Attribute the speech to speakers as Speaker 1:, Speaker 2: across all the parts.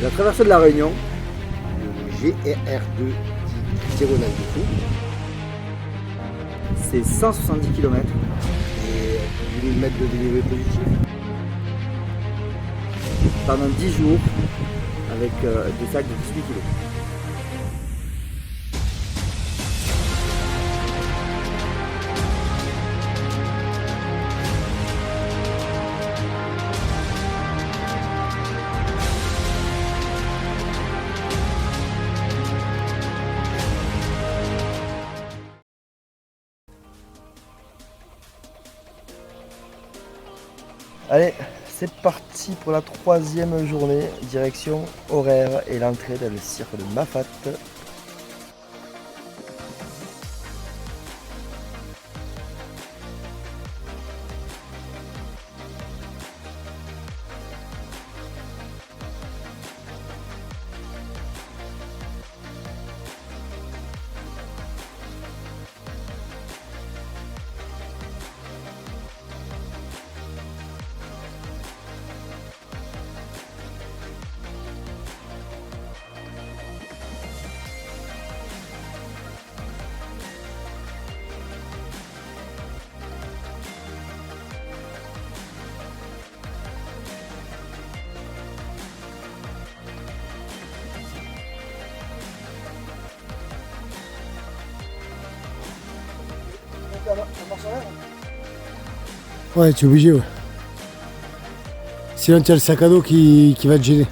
Speaker 1: La traversée de la Réunion, le GRR2 diagonale du Fou, c'est 170 km et 1000 mètres de dénivelé positif. Pendant 10 jours avec des sacs de 18 kg.
Speaker 2: Allez, c'est parti pour la 3e journée, direction horaire et l'entrée dans le cirque de Mafate.
Speaker 3: Ouais, tu es obligé, ouais. Sinon, tu as le sac à dos qui va te gêner.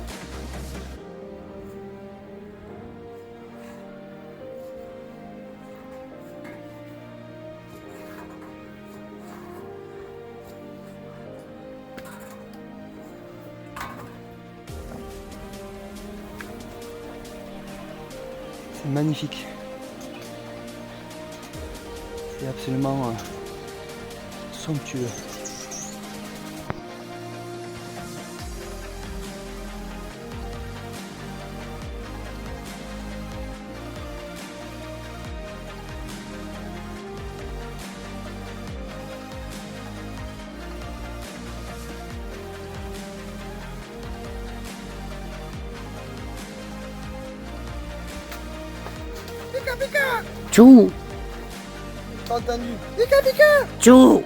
Speaker 2: C'est magnifique. C'est absolument somptueux.
Speaker 3: Tchou!
Speaker 2: T'as entendu?
Speaker 3: Tchou!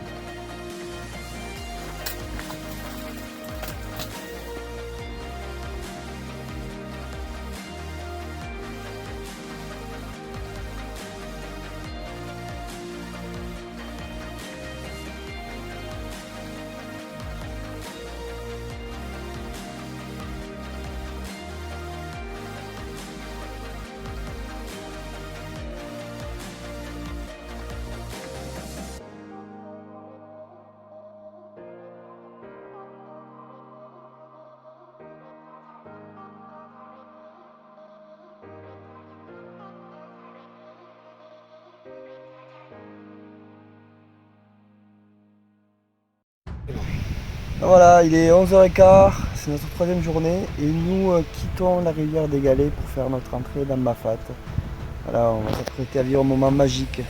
Speaker 2: Voilà, il est 11h15, c'est notre 3e journée et nous quittons la rivière des Galets pour faire notre entrée dans Mafate. Voilà, on va s'apprêter à vivre un moment magique.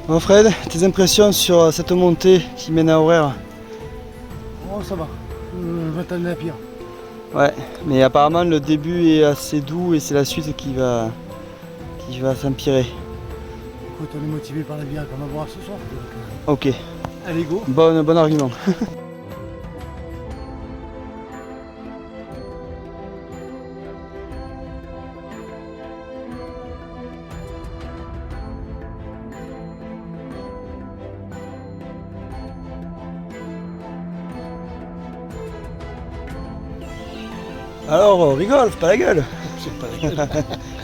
Speaker 2: Bon Fred, tes impressions sur cette montée qui mène à Horaire?
Speaker 3: Oh, ça va. Je m'attendais à pire.
Speaker 2: Ouais, mais apparemment le début est assez doux et c'est la suite qui va s'empirer.
Speaker 3: Écoute, on est motivé par la vie qu'on va voir ce soir.
Speaker 2: Ok,
Speaker 3: Allez, go.
Speaker 2: bon argument. Alors, rigole, c'est pas la gueule.
Speaker 3: C'est pas la gueule.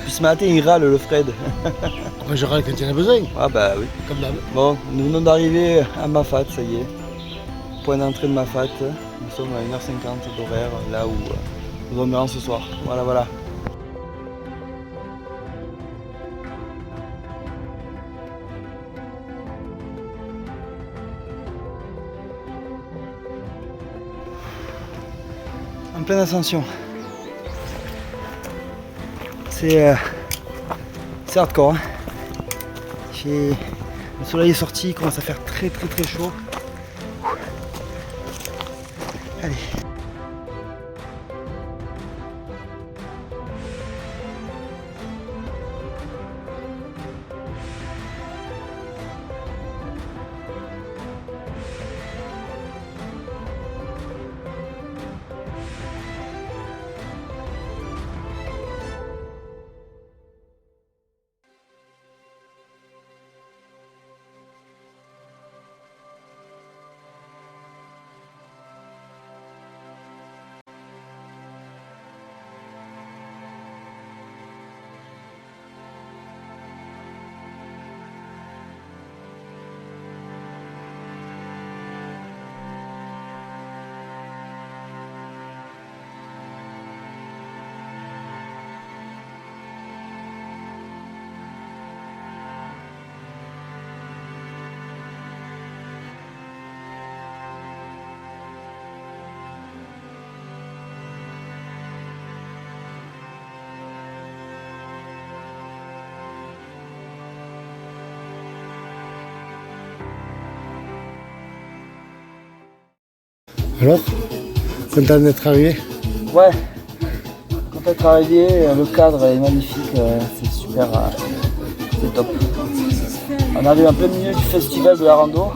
Speaker 2: Puis ce matin, il râle le Fred.
Speaker 3: Moi, je râle quand il y en a besoin,
Speaker 2: Ah bah oui.
Speaker 3: comme d'hab.
Speaker 2: Bon, nous venons d'arriver à Mafate, ça y est. Point d'entrée de Mafate. Nous sommes à 1h50 d'horaire, là où nous dormirons ce soir. Voilà, voilà. En pleine ascension. C'est hardcore. Hein. Le soleil est sorti, il commence à faire très chaud. Allez.
Speaker 3: Alors, content d'être arrivé?
Speaker 2: Ouais, quand d'être arrivé, le cadre est magnifique, c'est super, c'est top. On arrive en plein milieu du festival de la rando.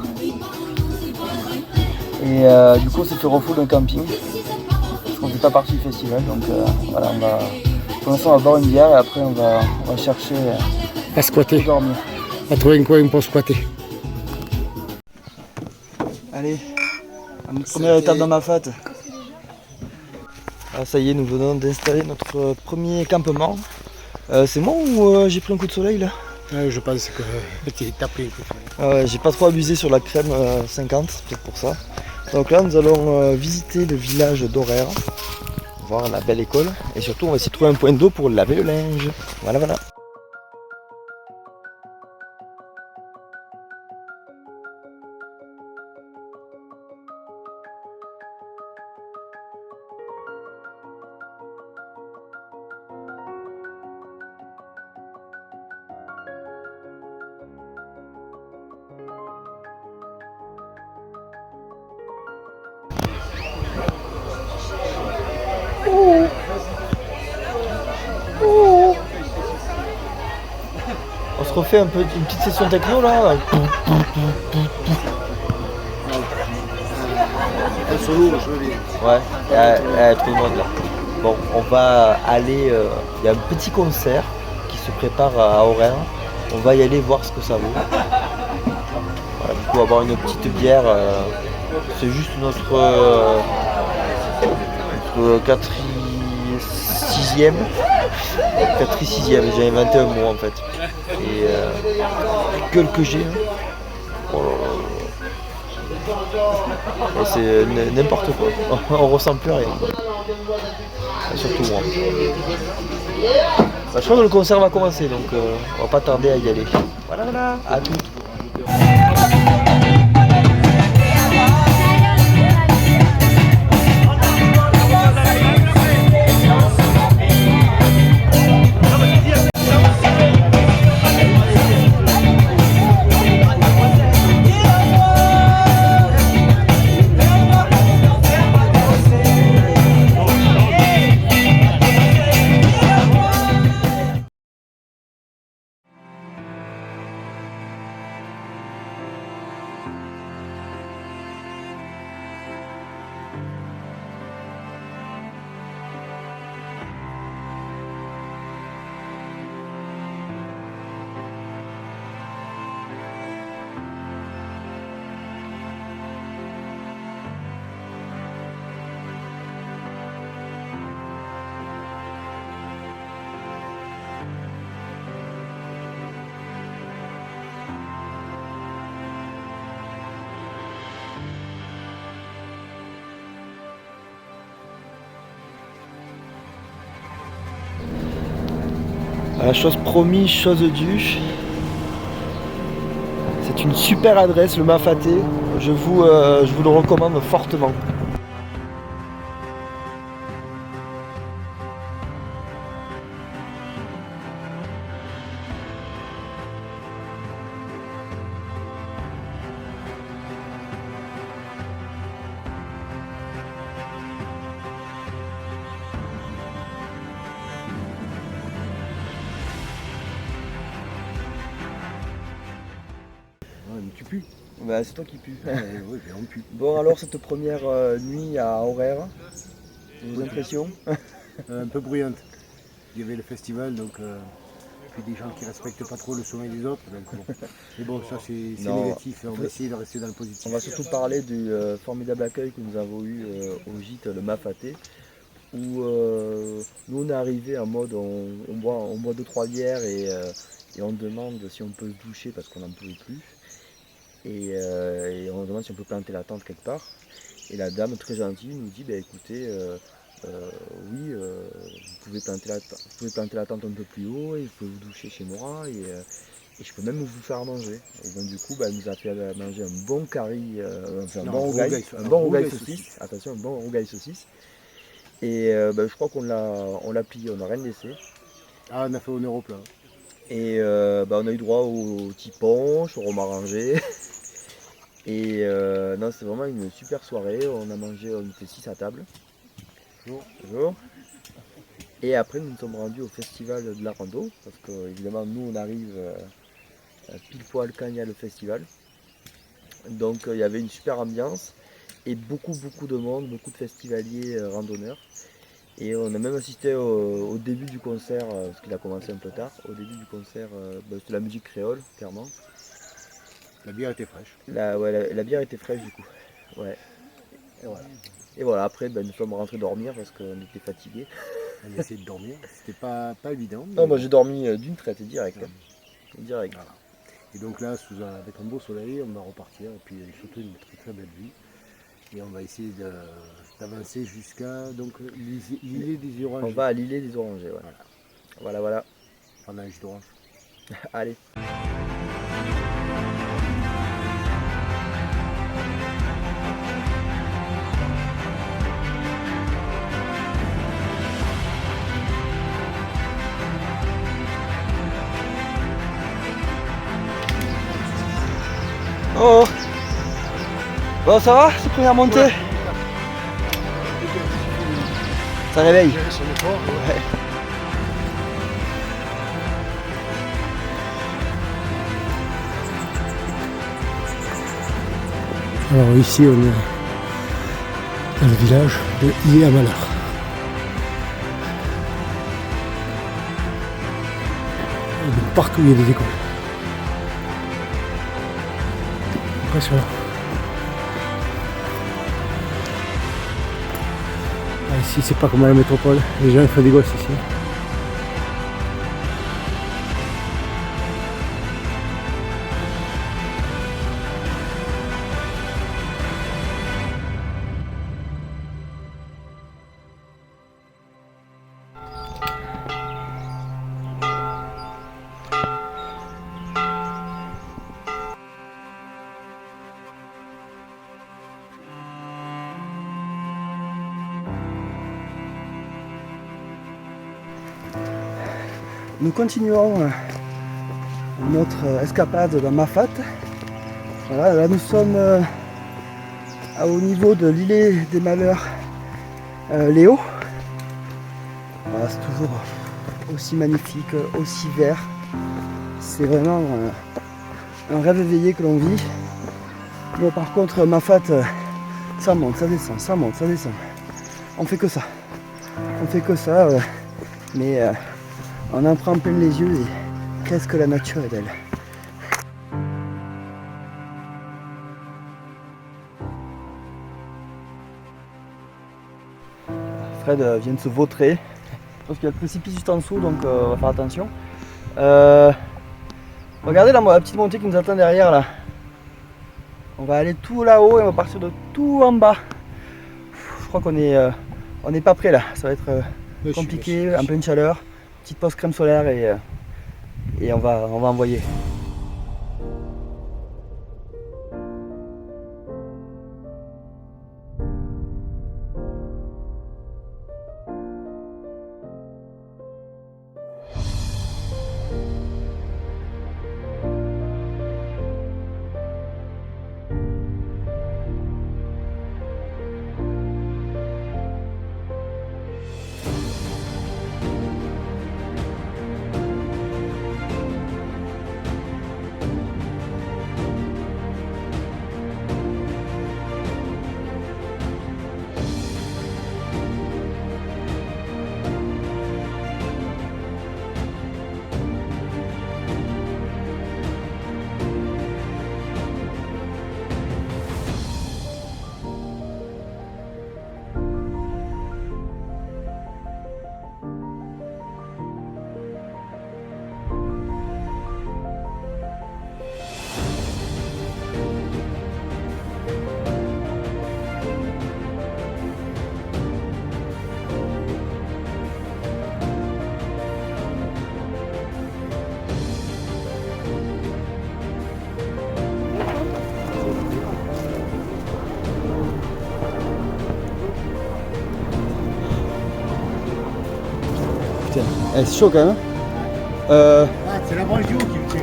Speaker 2: Et du coup, c'est le refoule d'un camping. Parce qu'on ne fait pas partie du festival, donc voilà, pour l'instant on va boire une bière et après on va chercher
Speaker 3: À squatter.
Speaker 2: où dormir.
Speaker 3: À trouver un coin pour squatter.
Speaker 2: Allez, à notre première étape dans Mafate. Ah, ça y est, nous venons d'installer notre premier campement. C'est moi ou j'ai pris un coup de soleil là?
Speaker 3: Je pense que tu es tapé.
Speaker 2: J'ai pas trop abusé sur la crème 50, c'est peut-être pour ça. Donc là, nous allons visiter le village d'Horaire, voir la belle école et surtout on va essayer de trouver un point d'eau pour laver le linge. Voilà, voilà. On se refait un peu une petite session techno là.
Speaker 3: Un solo, je veux dire.
Speaker 2: Ouais, il y a tout le monde là. Bon, on va aller. Il y a un petit concert qui se prépare à Horaire. On va y aller voir ce que ça vaut. Voilà, du coup, avoir une petite bière. C'est juste notre 4e, 6e, j'ai inventé un mot en fait. Et gueule que j'ai. Oh là là. Et c'est n'importe quoi. On ressent plus rien. Et surtout moi. Bah, je crois que le concert va commencer donc on va pas tarder à y aller. Voilà, voilà, à tout. Voilà, chose promise, chose due. C'est une super adresse, le Mafaté. Je vous le recommande fortement.
Speaker 1: Ouais, mais tu pues.
Speaker 2: Bah, c'est toi qui pue.
Speaker 1: Oui, mais on pue.
Speaker 2: Bon, alors cette première nuit à Horaire, vos impressions?
Speaker 1: Un peu bruyante. Il y avait le festival, donc puis des gens qui respectent pas trop le sommeil des autres. Donc, bon. Mais bon, ça c'est
Speaker 2: Non.
Speaker 1: négatif. On va essayer de rester dans le positif.
Speaker 2: On va surtout parler du formidable accueil que nous avons eu au gîte Le Mafaté, où nous on est arrivé en mode on boit 2-3 bières et on demande si on peut se doucher parce qu'on n'en pouvait plus. Et on demande si on peut planter la tente quelque part. Et la dame très gentille nous dit bah, écoutez, oui, vous pouvez planter la tente un peu plus haut et vous pouvez vous doucher chez moi et je peux même vous faire manger. Et donc du coup, bah, elle nous a fait manger un bon curry, un bon rougail saucisse. Attention, un bon rougail saucisse. Et bah, je crois qu'on l'a plié, on n'a rien laissé.
Speaker 1: Ah, on a fait honneur au plat.
Speaker 2: Et bah, on a eu droit au petit punch, au romarin rangé. Et non, c'était vraiment une super soirée. On était 6 à table. Bonjour. Et après, nous nous sommes rendus au festival de la rando. Parce que, évidemment, nous, on arrive pile poil quand il y a le festival. Donc, il y avait une super ambiance. Et beaucoup de monde, beaucoup de festivaliers randonneurs. Et on a même assisté au début du concert, parce qu'il a commencé un peu tard. Au début du concert, c'était la musique créole, clairement.
Speaker 1: La bière était fraîche.
Speaker 2: La bière était fraîche du coup. Ouais. Et voilà, après nous sommes rentrés dormir parce qu'on était fatigués.
Speaker 1: On a essayé de dormir. C'était pas évident.
Speaker 2: Non, moi j'ai dormi d'une traite direct. Direct.
Speaker 1: Voilà. Et donc là, avec un beau soleil, on va repartir. Et puis surtout une très belle vue. Et on va essayer d'avancer jusqu'à l'îlet des Orangers.
Speaker 2: On va à l'îlet des Orangers, ouais. Voilà.
Speaker 1: Prendre un jus d'orange.
Speaker 2: Allez. Oh. Bon, ça va, cette première montée? Ouais. Ça réveille. Ouais.
Speaker 3: Alors ici on est dans le village de Ié-à-Malheur. Et donc partout il y a des écoles. Impressionnant. Ah, ici c'est pas comme à la métropole, les gens ils font des gosses ici.
Speaker 2: Nous continuons notre escapade dans Mafate. Voilà, là nous sommes au niveau de l'îlet des Malheurs Léo. Voilà, c'est toujours aussi magnifique, aussi vert. C'est vraiment un rêve éveillé que l'on vit. Bon, par contre, Mafate, ça monte, ça descend, ça monte, ça descend. On fait que ça. Mais on en prend plein les yeux et qu'est-ce que la nature est belle. Fred vient de se vautrer. Je pense qu'il y a le précipice juste en dessous, donc on va faire attention. Regardez la petite montée qui nous attend derrière là. On va aller tout là-haut et on va partir de tout en bas. Je crois qu'on est pas prêt là, ça va être compliqué, en pleine chaleur. petite pause crème solaire et on va envoyer. C'est chaud quand même.
Speaker 1: Ah, c'est la branche du haut qui me tue.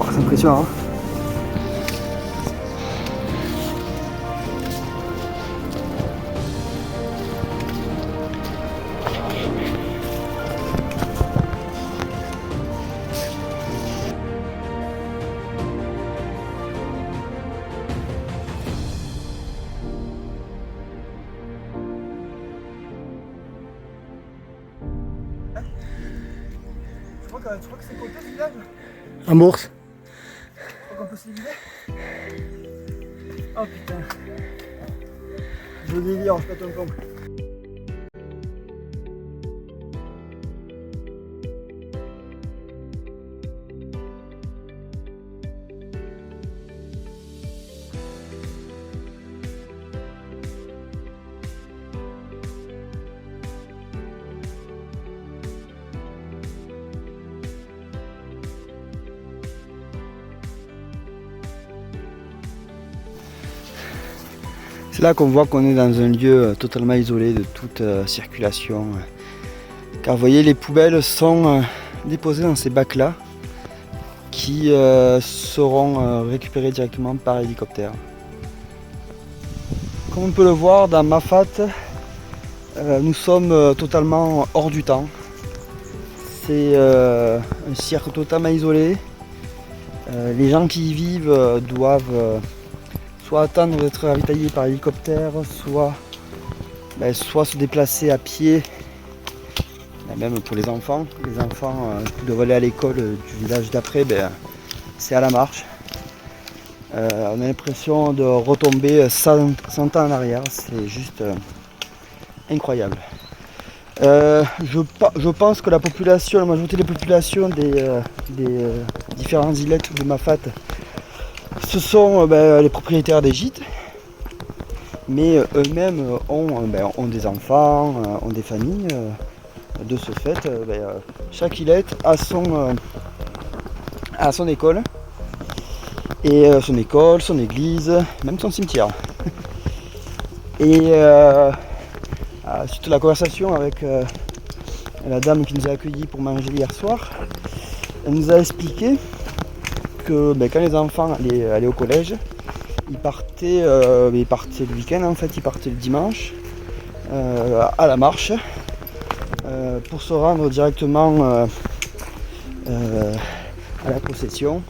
Speaker 2: Oh, c'est impressionnant. Hein. Tu crois que c'est côté ce village?
Speaker 3: En bourse.
Speaker 2: Tu crois qu'on peut se vider? Oh putain. Je délire, je pète un plomb. C'est là qu'on voit qu'on est dans un lieu totalement isolé de toute circulation. Car vous voyez, les poubelles sont déposées dans ces bacs-là qui seront récupérés directement par hélicoptère. Comme on peut le voir dans Mafat, nous sommes totalement hors du temps. C'est un cirque totalement isolé. Les gens qui y vivent doivent soit attendre d'être ravitaillés par hélicoptère, soit se déplacer à pied, même pour les enfants. Les enfants qui doivent aller à l'école du village d'après, c'est à la marche. On a l'impression de retomber 100 ans en arrière, c'est juste incroyable. Je pense que la majorité des populations des différentes îlettes de Mafat, ce sont les propriétaires des gîtes, mais eux-mêmes ont des enfants, ont des familles. De ce fait, chaque îlette a son école, et son église, même son cimetière. Et suite à la conversation avec la dame qui nous a accueillis pour manger hier soir, elle nous a expliqué que quand les enfants allaient au collège, ils partaient le week-end, en fait, ils partaient le dimanche à la marche pour se rendre directement à la procession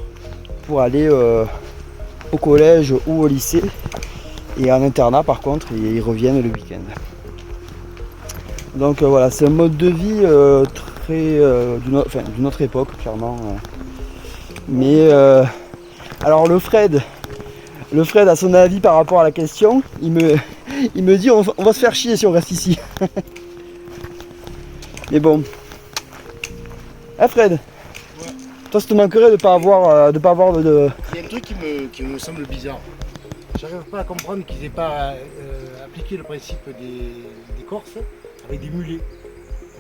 Speaker 2: pour aller au collège ou au lycée, et en internat par contre ils reviennent le week-end. Donc voilà, c'est un mode de vie d'une autre époque clairement. Mais alors le Fred a son avis par rapport à la question. Il me dit on va se faire chier si on reste ici. Mais bon. Fred, ouais. Toi ça te manquerait de pas avoir de...
Speaker 1: Il y a un truc qui me semble bizarre. J'arrive pas à comprendre qu'ils n'aient pas appliqué le principe des Corses avec des mulets.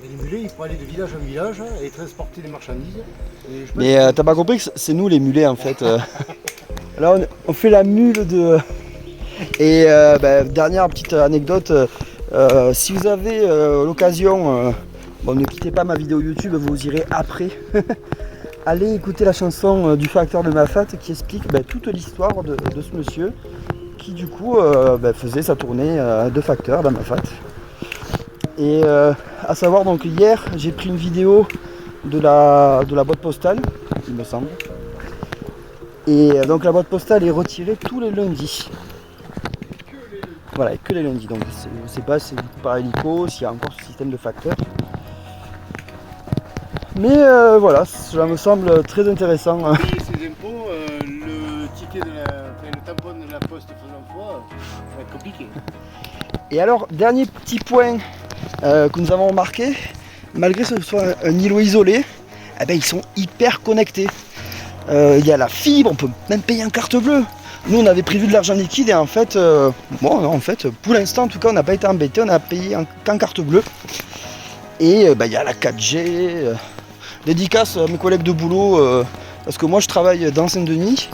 Speaker 1: Les mulets, ils pourraient aller de village en village et transporter des marchandises. Et je pense
Speaker 4: Mais t'as pas compris que c'est nous les mulets en fait. Là on fait la mule de... Et dernière petite anecdote, si vous avez l'occasion, bon, ne quittez pas ma vidéo YouTube, vous irez après. Allez écouter la chanson du facteur de Mafat qui explique toute l'histoire de ce monsieur qui du coup faisait sa tournée de facteur dans Mafat. Et à savoir, donc hier j'ai pris une vidéo de la boîte postale, il me semble. Et donc la boîte postale est retirée tous les lundis. Voilà, que les lundis. Donc je ne sais pas si c'est par hélico, s'il y a encore ce système de facteur. Mais voilà, cela me semble très intéressant.
Speaker 1: payer ses impôts, le ticket le tampon de la poste faisant foi, ça va être compliqué.
Speaker 4: Et alors, dernier petit point que nous avons remarqué, malgré que ce soit un îlot isolé, ils sont hyper connectés. Il y a la fibre, on peut même payer en carte bleue. Nous on avait prévu de l'argent liquide et en fait, pour l'instant en tout cas on n'a pas été embêté, on a payé qu'en carte bleue. Et il y a la 4G, dédicace à mes collègues de boulot, parce que moi je travaille dans Saint-Denis,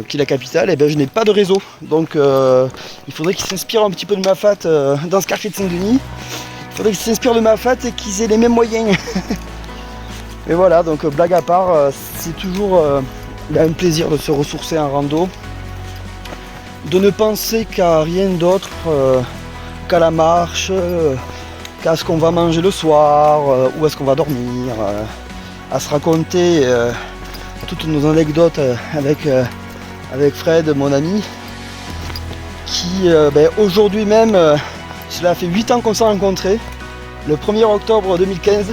Speaker 4: qui est la capitale, et je n'ai pas de réseau. Donc il faudrait qu'ils s'inspirent un petit peu de Mafat dans ce quartier de Saint-Denis. Il faudrait qu'ils s'inspirent de Mafat et qu'ils aient les mêmes moyens. Et voilà, donc blague à part, c'est toujours un plaisir de se ressourcer en rando, de ne penser qu'à rien d'autre qu'à la marche, qu'à ce qu'on va manger le soir, où est-ce qu'on va dormir, à se raconter toutes nos anecdotes avec Fred, mon ami, qui aujourd'hui même, cela fait 8 ans qu'on s'est rencontrés, le 1er octobre 2015.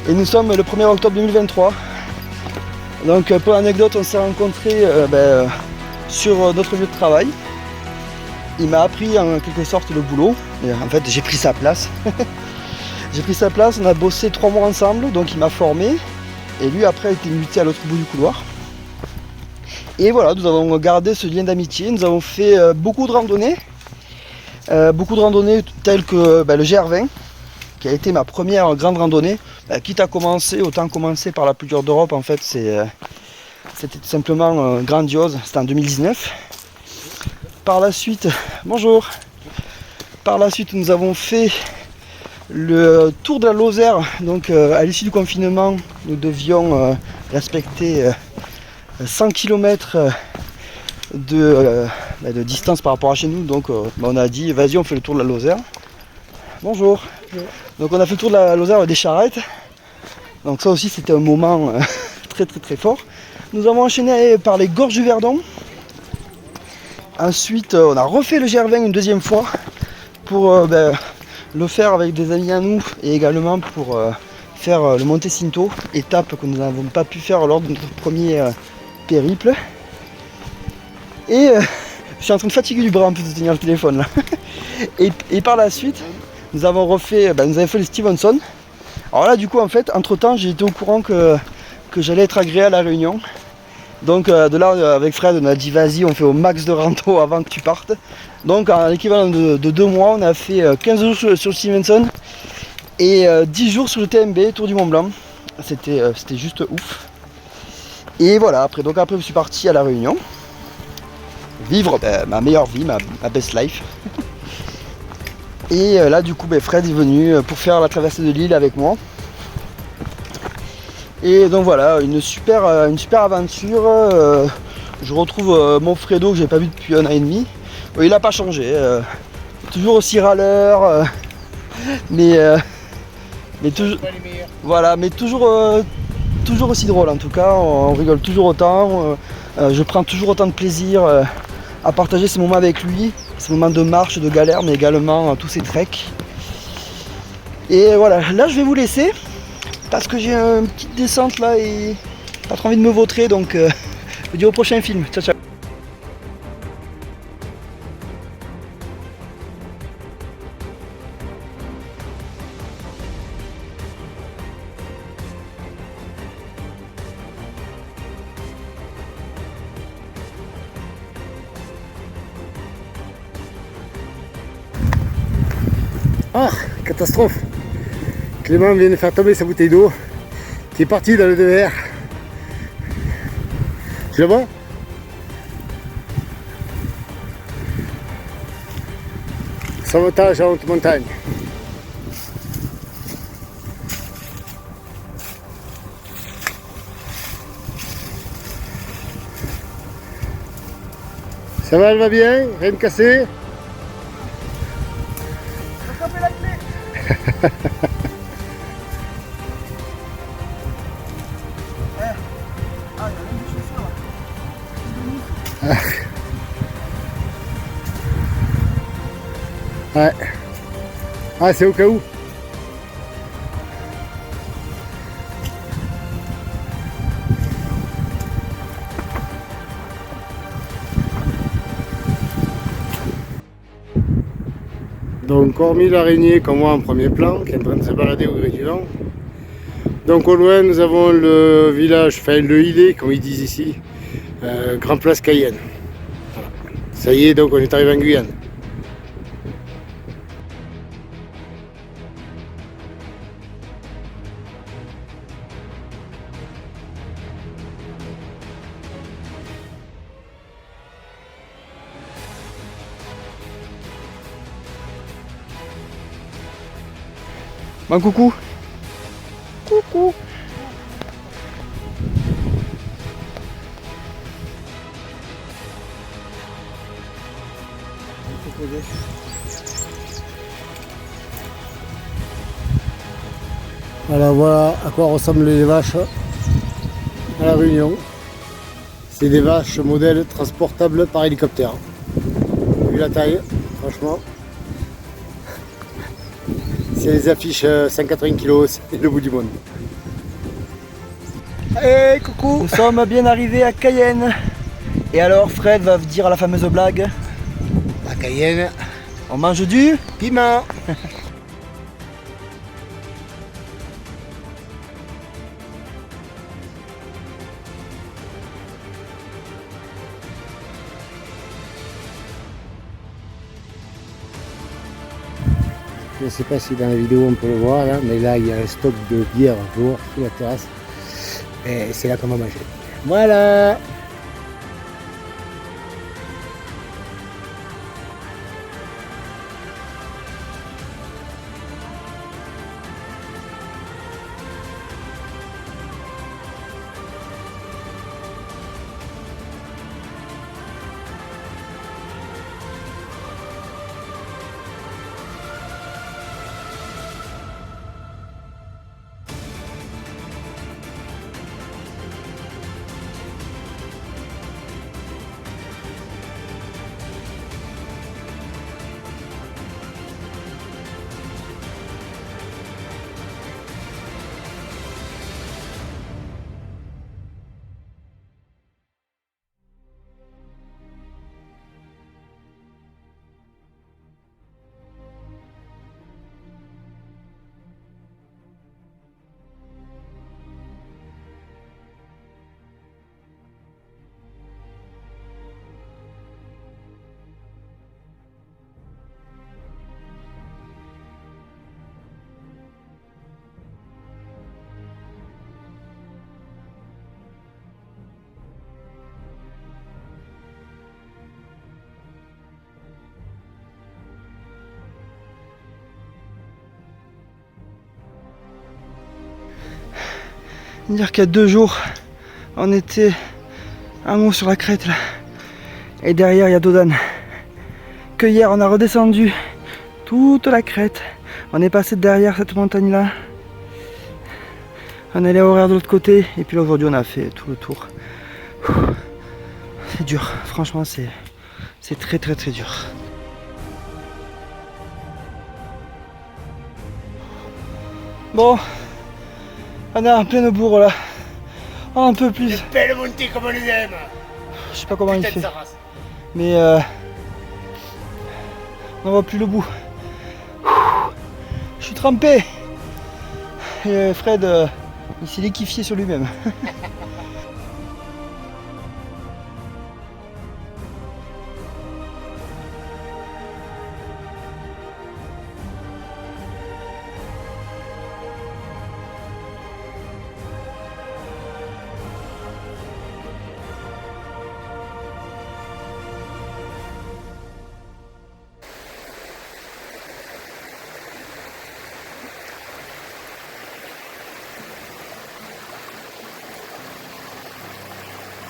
Speaker 4: Et nous sommes le 1er octobre 2023. Donc pour l'anecdote, on s'est rencontrés sur notre lieu de travail. Il m'a appris en quelque sorte le boulot. Et en fait j'ai pris sa place. J'ai pris sa place, on a bossé 3 mois ensemble, donc il m'a formé. Et lui après a été muté à l'autre bout du couloir. Et voilà, nous avons gardé ce lien d'amitié. Nous avons fait beaucoup de randonnées. Telles que le GR20, qui a été ma première grande randonnée. Quitte à commencer, autant commencer par la plus dure d'Europe. En fait, c'était tout simplement grandiose. C'était en 2019. Par la suite, bonjour. Par la suite, nous avons fait le tour de la Lozère. Donc, à l'issue du confinement, nous devions respecter 100 km de distance par rapport à chez nous. Donc, on a dit, vas-y, on fait le tour de la Lozère. Bonjour. Donc on a fait le tour de la Lozère des charrettes. Donc ça aussi c'était un moment très très très fort. Nous avons enchaîné par les gorges du Verdon. Ensuite on a refait le GR20 une deuxième fois pour le faire avec des amis à nous et également pour faire le Monte Cinto, étape que nous n'avons pas pu faire lors de notre premier périple. Et je suis en train de fatiguer du bras en plus de tenir le téléphone là. Et par la suite, nous avons fait le Stevenson. Alors là du coup en fait, entre temps j'ai été au courant que j'allais être agréé à la Réunion. Donc de là avec Fred on a dit vas-y on fait au max de rando avant que tu partes. Donc en l'équivalent de 2 mois on a fait 15 jours sur le Stevenson et 10 jours sur le TMB, Tour du Mont Blanc. C'était juste ouf. Et voilà, après je suis parti à la Réunion. Vivre ma meilleure vie, ma best life. Et là du coup Fred est venu pour faire la traversée de l'île avec moi. Et donc voilà, une super aventure. Je retrouve mon Fredo que j'ai pas vu depuis 1 an et demi. Il n'a pas changé, toujours aussi râleur, mais toujours, voilà, mais toujours aussi drôle en tout cas. On rigole toujours autant. Je prends toujours autant de plaisir à partager ces moments avec lui, ces moments de marche, de galère, mais également tous ces treks. Et voilà, là je vais vous laisser parce que j'ai une petite descente là et pas trop envie de me vautrer, donc je vous dis au prochain film. Ciao ciao. Ah, catastrophe.
Speaker 1: Clément vient de faire tomber sa bouteille d'eau qui est partie dans le verre. Tu la vois? Sauvetage en haute montagne. Ça va, elle va bien? Rien de cassé?
Speaker 4: la clé. Ah, il y a même des chaussures là.
Speaker 1: Ouais. Ah, c'est au cas où. Donc, hormis l'araignée qu'on voit en premier plan, qui est en train de se balader au gré du vent. Donc, au loin, nous avons le village, enfin le îlet, comme ils disent ici, Grand Place Cayenne. Voilà. Ça y est, donc on est arrivé en Guyane.
Speaker 4: Bon, coucou. Coucou.
Speaker 1: Alors voilà à quoi ressemblent les vaches à la Réunion. C'est des vaches modèle transportables par hélicoptère. Vu la taille, franchement. Si elles affichent 180 kg, c'est le bout du monde.
Speaker 4: Hey, coucou. Nous sommes bien arrivés à Cayenne. Et alors, Fred va dire la fameuse blague.
Speaker 1: À Cayenne,
Speaker 4: On mange du
Speaker 1: piment. Je ne sais pas si dans la vidéo on peut le voir là, mais là il y a un stock de bière dehors sous la terrasse. Et c'est là qu'on va manger. Voilà.
Speaker 4: Dire qu'il y a 2 jours, on était en haut sur la crête là. Et derrière il y a Dodane. Que hier on a redescendu toute la crête. On est passé derrière cette montagne là. On est allé à horaire de l'autre côté. Et puis là aujourd'hui on a fait tout le tour. C'est dur, franchement c'est très dur. Bon, on est en pleine bourre là. Un peu plus.
Speaker 1: Belle montée comme on les aime.
Speaker 4: Je sais pas comment il
Speaker 1: Putain de
Speaker 4: fait.
Speaker 1: sa race.
Speaker 4: Mais on voit plus le bout. Je suis trempé. Et Fred, il s'est liquéfié sur lui-même.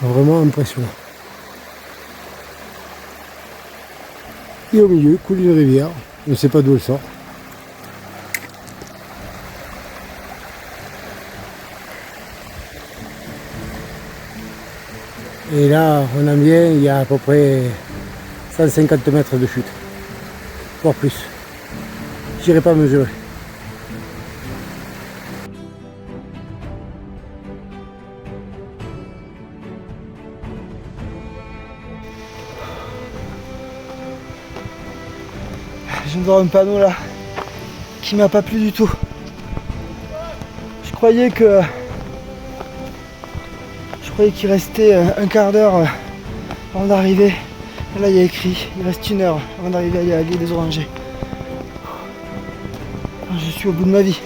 Speaker 3: Vraiment impressionnant. Et au milieu, coule une rivière. On ne sait pas d'où elle sort. Et là, on en vient, il y a à peu près 150 mètres de chute. Voire plus. Je n'irai pas mesurer.
Speaker 4: Je viens de voir un panneau là qui m'a pas plu du tout. Je croyais qu'il restait un quart d'heure avant d'arriver. Là il y a écrit, il reste 1 heure avant d'arriver à l'île des Orangers. Je suis au bout de ma vie.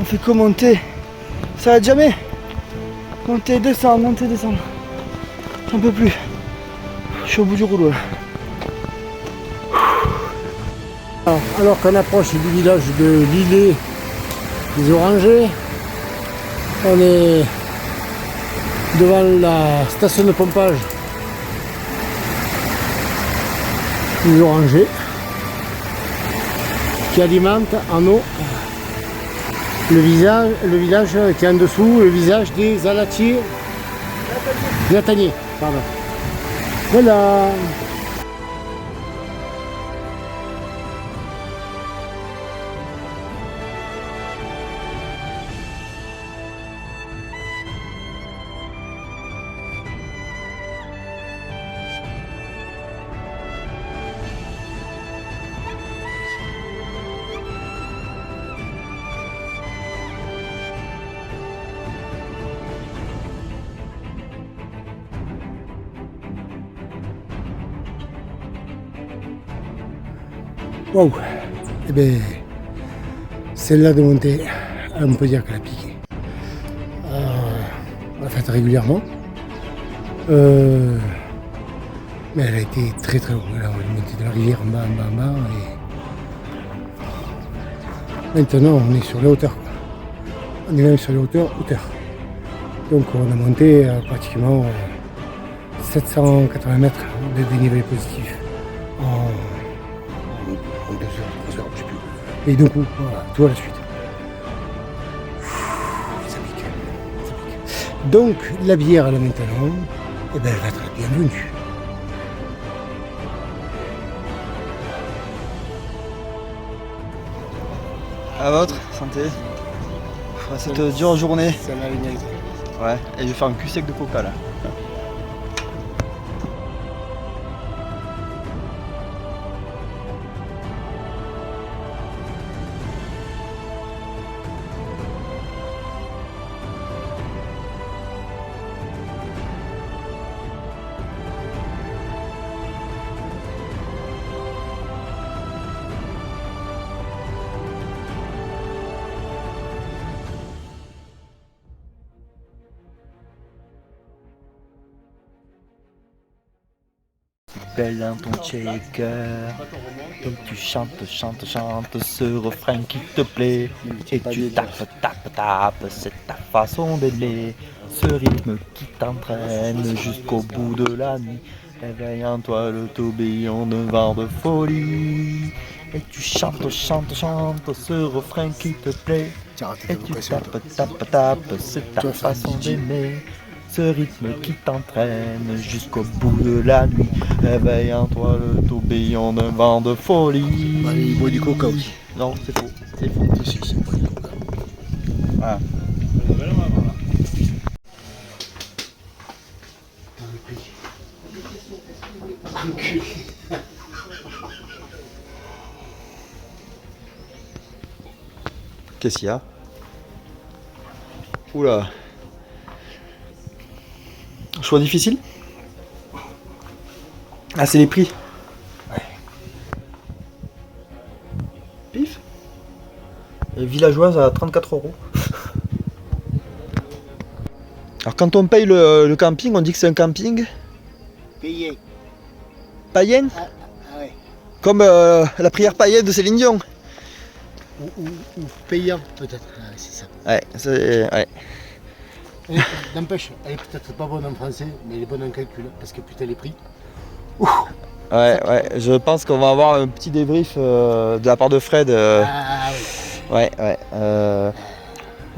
Speaker 4: On fait que monter. Ça va jamais. Monter, descendre, monter, descendre. J'en peux plus. Je suis au bout du rouleau là.
Speaker 3: Alors qu'on approche du village de l'îlet des Orangers, on est devant la station de pompage des Orangers qui alimente en eau le village qui est en dessous, le village des Alatiers, Lataniers, pardon. Voilà. Waouh! Eh bien, celle-là de montée, on peut dire qu'elle a piqué. On l'a faite régulièrement. Mais elle a été très très longue. Là, on est monté de la rivière en bas, en bas, en bas. Et maintenant, on est sur les hauteurs. On est même sur les hauteurs. Donc, on a monté pratiquement 780 mètres de dénivelé positif. En 2 heures, 3 heures, je sais plus. Et donc, voilà, tout à la suite. Ça pique. Donc, la bière, là, maintenant, eh ben, elle va être la bienvenue.
Speaker 4: À votre santé. Cette dure journée.
Speaker 1: Ça m'a mérité.
Speaker 4: Ouais, et je vais faire un cul sec de coca là.
Speaker 2: Belle dans ton shaker, donc tu chantes ce refrain qui te plaît, et tu tapes, c'est ta façon d'aimer, ce rythme qui t'entraîne jusqu'au bout de la nuit, réveille en toi le tourbillon d'un vent de folie, et tu chantes ce refrain qui te plaît, et tu tapes, c'est ta façon d'aimer. Ce rythme qui t'entraîne jusqu'au bout de la nuit, réveille en toi le tourbillon d'un vent de folie.
Speaker 1: Allez, il boit du coca aussi.
Speaker 2: Non, c'est faux. C'est faux.
Speaker 1: Si, c'est pas du coca.
Speaker 2: Voilà.
Speaker 4: Qu'est-ce qu'il y a? Oula. Choix difficile? Ah, c'est les prix.
Speaker 1: Ouais.
Speaker 4: Pif. Et villageoise à 34 €. Alors quand on paye le camping, on dit que c'est un camping
Speaker 1: Payé.
Speaker 4: païen,
Speaker 1: Ah ouais.
Speaker 4: comme la prière païenne de Céline Dion.
Speaker 1: Ou payant peut-être. Ah, c'est ça.
Speaker 4: Ouais,
Speaker 3: N'empêche, elle est peut-être pas bonne en français, mais elle est bonne en calcul, parce que putain les prix.
Speaker 4: Ouais, je pense qu'on va avoir un petit débrief de la part de Fred.
Speaker 3: Ah oui.
Speaker 4: Ouais.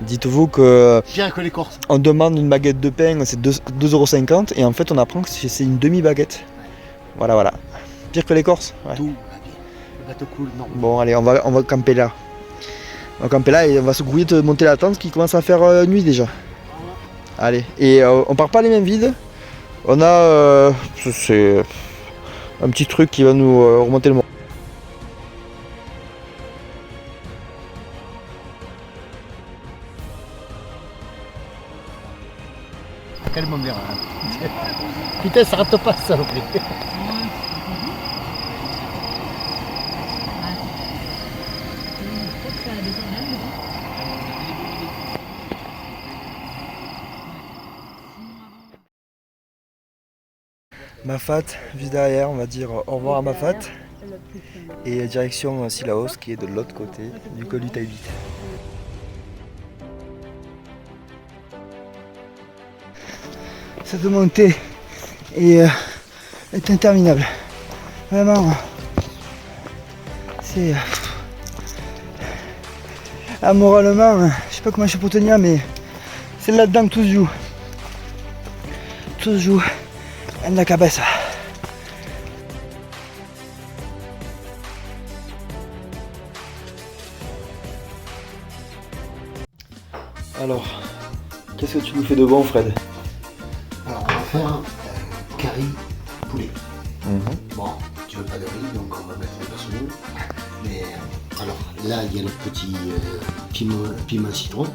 Speaker 4: Dites-vous que
Speaker 3: Pire que les Corses.
Speaker 4: on demande une baguette de pain, c'est 2,50 € et en fait on apprend que c'est une demi-baguette. Voilà. Pire que les Corses. Ouais.
Speaker 3: Tout va bien. Le bateau coule, non.
Speaker 4: Bon allez, on va camper là. On va camper là et on va se grouiller de monter la tente qui commence à faire nuit déjà. Allez, et on part pas les mains vides. On a c'est un petit truc qui va nous remonter le moral.
Speaker 3: Tellement bien. Hein. Putain, ça rate pas, saloperie.
Speaker 4: Mafat, juste derrière, on va dire au revoir à Mafat. Et direction Sillaos qui est de l'autre côté du col du Taibit. Cette montée est interminable. Vraiment, c'est... moralement, je sais pas comment je peux tenir, mais c'est là-dedans que tout se joue. Tout se joue en la cabeza. Alors, qu'est-ce que tu nous fais de bon, Fred?
Speaker 3: Alors on va faire curry poulet. Bon, tu veux pas de riz, donc on va mettre le poisson. Mais alors là il y a le petit piment citron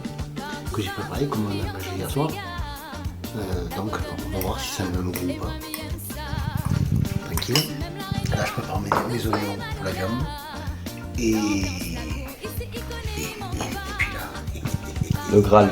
Speaker 3: que j'ai préparé comme on a mangé hier soir. Donc on va voir si ça a le même goût ou pas. Tranquille. Là je prépare mes oignons pour la viande. Et puis là.
Speaker 2: Le Graal.